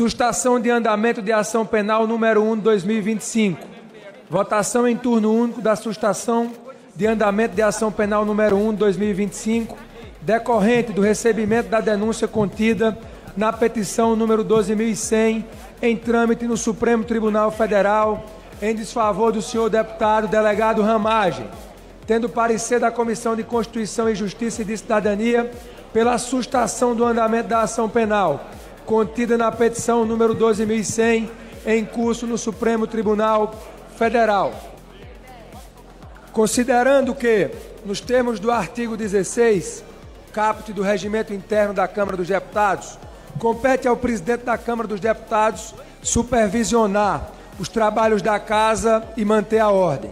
Sustação de andamento de ação penal número 1 de 2025. Votação em turno único da sustação de andamento de ação penal número 1 de 2025, decorrente do recebimento da denúncia contida na petição número 12.100, em trâmite no Supremo Tribunal Federal, em desfavor do senhor deputado delegado Ramagem, tendo parecer da Comissão de Constituição e Justiça e de Cidadania pela sustação do andamento da ação penal, contida na petição número 12.100, em curso no Supremo Tribunal Federal. Considerando que, nos termos do artigo 16, caput do Regimento Interno da Câmara dos Deputados, compete ao presidente da Câmara dos Deputados supervisionar os trabalhos da Casa e manter a ordem.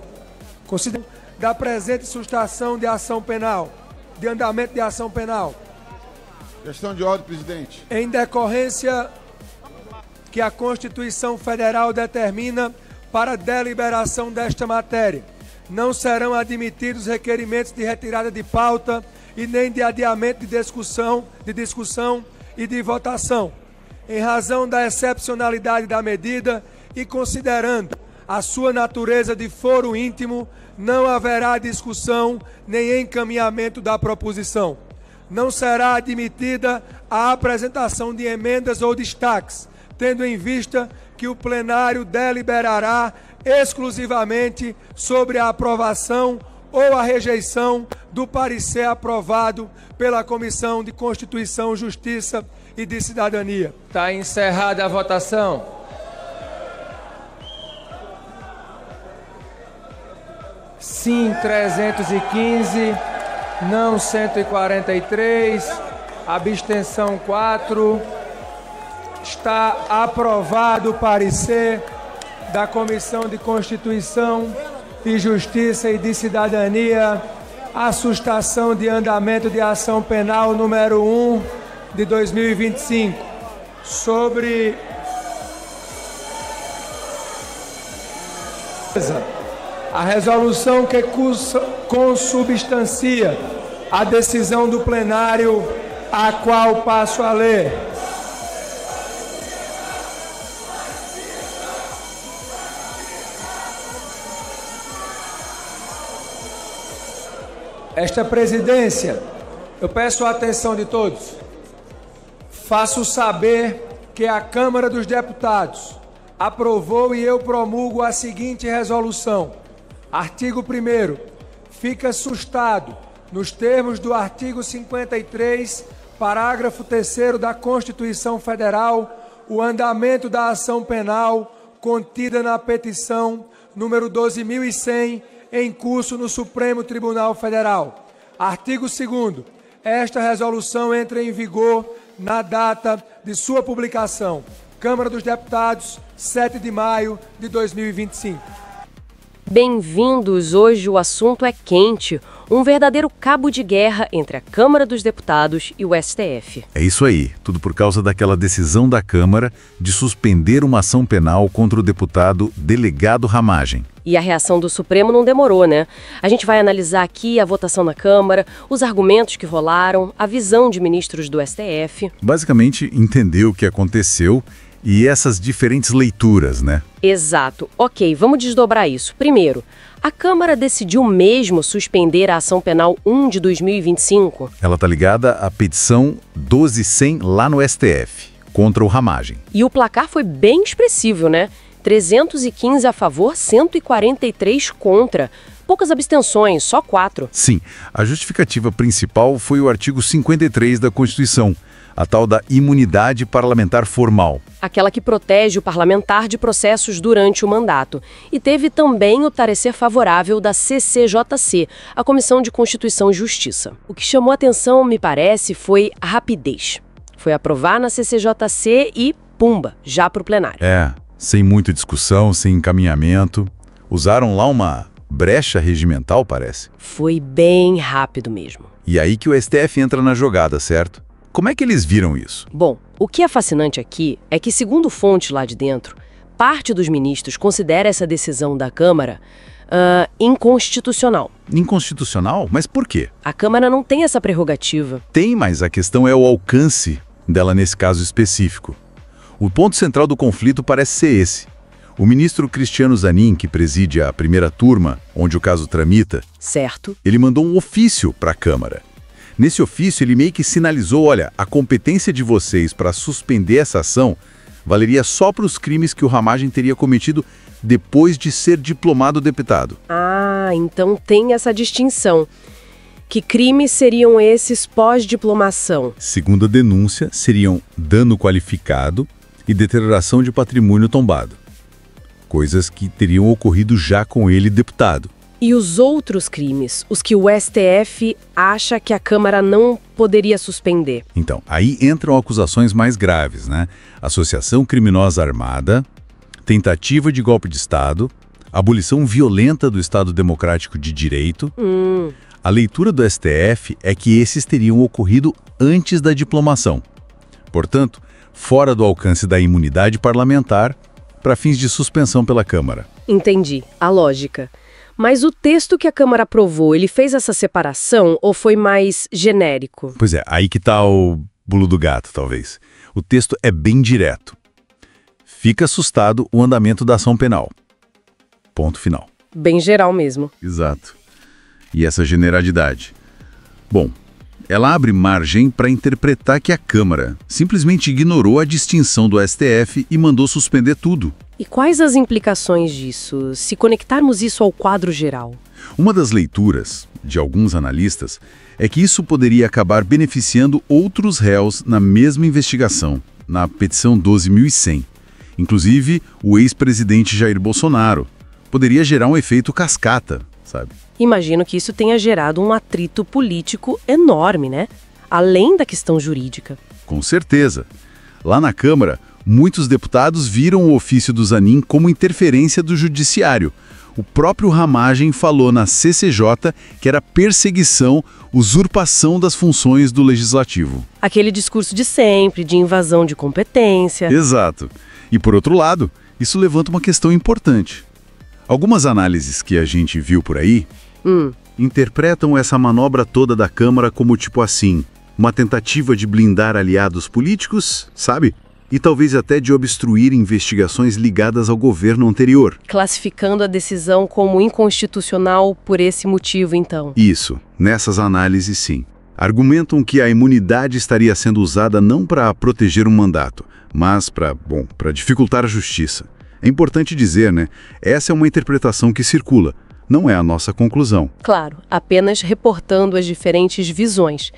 Considerando da presente sustação de ação penal, de andamento de ação penal. Questão de ordem, presidente. Em decorrência que a Constituição Federal determina para deliberação desta matéria, não serão admitidos requerimentos de retirada de pauta e nem de adiamento de discussão e de votação, em razão da excepcionalidade da medida e considerando a sua natureza de foro íntimo, não haverá discussão nem encaminhamento da proposição. Não será admitida a apresentação de emendas ou destaques, tendo em vista que o plenário deliberará exclusivamente sobre a aprovação ou a rejeição do parecer aprovado pela Comissão de Constituição, Justiça e de Cidadania. Está encerrada a votação. Sim, 315, não 143, abstenção 4. Está aprovado o parecer da Comissão de Constituição e Justiça e de Cidadania, a sustação de andamento de ação penal número 1 de 2025, sobre a resolução que consubstancia a decisão do plenário, a qual passo a ler. Esta presidência, eu peço a atenção de todos, faço saber que a Câmara dos Deputados aprovou e eu promulgo a seguinte resolução. Artigo 1º, fica sustado, nos termos do artigo 53, parágrafo 3º da Constituição Federal, o andamento da ação penal contida na petição número 12.100, em curso no Supremo Tribunal Federal. Artigo 2º. Esta resolução entra em vigor na data de sua publicação. Câmara dos Deputados, 7 de maio de 2025. Bem-vindos! Hoje o assunto é quente. Um verdadeiro cabo de guerra entre a Câmara dos Deputados e o STF. É isso aí, tudo por causa daquela decisão da Câmara de suspender uma ação penal contra o deputado delegado Ramagem. E a reação do Supremo não demorou, né? A gente vai analisar aqui a votação na Câmara, os argumentos que rolaram, a visão de ministros do STF. Basicamente, entender o que aconteceu e essas diferentes leituras, né? Exato. Ok, vamos desdobrar isso. Primeiro, a Câmara decidiu mesmo suspender a ação penal 1 de 2025? Ela está ligada à petição 12.100 lá no STF, contra o Ramagem. E o placar foi bem expressivo, né? 315 a favor, 143 contra. Poucas abstenções, só 4. Sim, a justificativa principal foi o artigo 53 da Constituição, a tal da imunidade parlamentar formal. Aquela que protege o parlamentar de processos durante o mandato. E teve também o parecer favorável da CCJC, a Comissão de Constituição e Justiça. O que chamou atenção, me parece, foi a rapidez. Foi aprovar na CCJC e, pumba, já para o plenário. Sem muita discussão, sem encaminhamento. Usaram lá uma brecha regimental, parece. Foi bem rápido mesmo. E aí que o STF entra na jogada, certo? Como é que eles viram isso? Bom, o que é fascinante aqui é que, segundo fontes lá de dentro, parte dos ministros considera essa decisão da Câmara inconstitucional. Inconstitucional? Mas por quê? A Câmara não tem essa prerrogativa. Tem, mas a questão é o alcance dela nesse caso específico. O ponto central do conflito parece ser esse. O ministro Cristiano Zanin, que preside a primeira turma, onde o caso tramita, Certo. ele mandou um ofício para a Câmara. Nesse ofício, ele meio que sinalizou, olha, a competência de vocês para suspender essa ação valeria só para os crimes que o Ramagem teria cometido depois de ser diplomado deputado. Ah, então tem essa distinção. Que crimes seriam esses pós-diplomação? Segundo a denúncia, seriam dano qualificado e deterioração de patrimônio tombado. Coisas que teriam ocorrido já com ele deputado. E os outros crimes, os que o STF acha que a Câmara não poderia suspender? Então, aí entram acusações mais graves, né? Associação criminosa armada, tentativa de golpe de Estado, abolição violenta do Estado Democrático de Direito. A leitura do STF é que esses teriam ocorrido antes da diplomação. Portanto, fora do alcance da imunidade parlamentar para fins de suspensão pela Câmara. Entendi, a lógica. Mas o texto que a Câmara aprovou, ele fez essa separação ou foi mais genérico? Pois é, aí que tá o pulo do gato, talvez. O texto é bem direto. Fica assustado o andamento da ação penal. Ponto final. Bem geral mesmo. Exato. E essa generalidade? Bom, ela abre margem para interpretar que a Câmara simplesmente ignorou a distinção do STF e mandou suspender tudo. E quais as implicações disso, se conectarmos isso ao quadro geral? Uma das leituras de alguns analistas é que isso poderia acabar beneficiando outros réus na mesma investigação, na petição 12.100. Inclusive, o ex-presidente Jair Bolsonaro. Poderia gerar um efeito cascata, sabe? Imagino que isso tenha gerado um atrito político enorme, né? Além da questão jurídica. Com certeza. Lá na Câmara, muitos deputados viram o ofício do Zanin como interferência do judiciário. O próprio Ramagem falou na CCJ que era perseguição, usurpação das funções do Legislativo. Aquele discurso de sempre, de invasão de competência. Exato. E por outro lado, isso levanta uma questão importante. Algumas análises que a gente viu por aí interpretam essa manobra toda da Câmara como tipo assim, uma tentativa de blindar aliados políticos, sabe? E talvez até de obstruir investigações ligadas ao governo anterior. Classificando a decisão como inconstitucional por esse motivo, então. Isso, nessas análises sim. Argumentam que a imunidade estaria sendo usada não para proteger um mandato, mas para dificultar a justiça. É importante dizer, né? Essa é uma interpretação que circula, não é a nossa conclusão. Claro, apenas reportando as diferentes visões.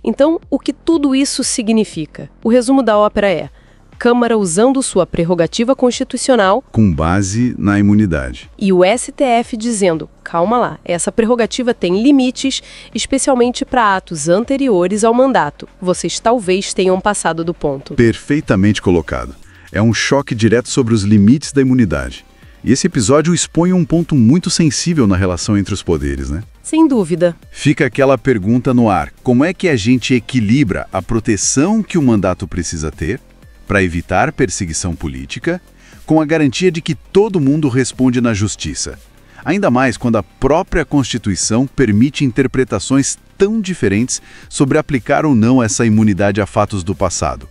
Então, o que tudo isso significa? O resumo da ópera é: Câmara usando sua prerrogativa constitucional com base na imunidade. E o STF dizendo, calma lá, essa prerrogativa tem limites, especialmente para atos anteriores ao mandato. Vocês talvez tenham passado do ponto. Perfeitamente colocado. É um choque direto sobre os limites da imunidade. E esse episódio expõe um ponto muito sensível na relação entre os poderes, né? Sem dúvida. Fica aquela pergunta no ar: como é que a gente equilibra a proteção que o mandato precisa ter para evitar perseguição política, com a garantia de que todo mundo responde na justiça? Ainda mais quando a própria Constituição permite interpretações tão diferentes sobre aplicar ou não essa imunidade a fatos do passado.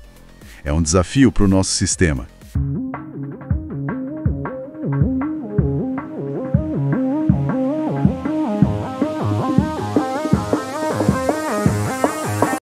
É um desafio para o nosso sistema.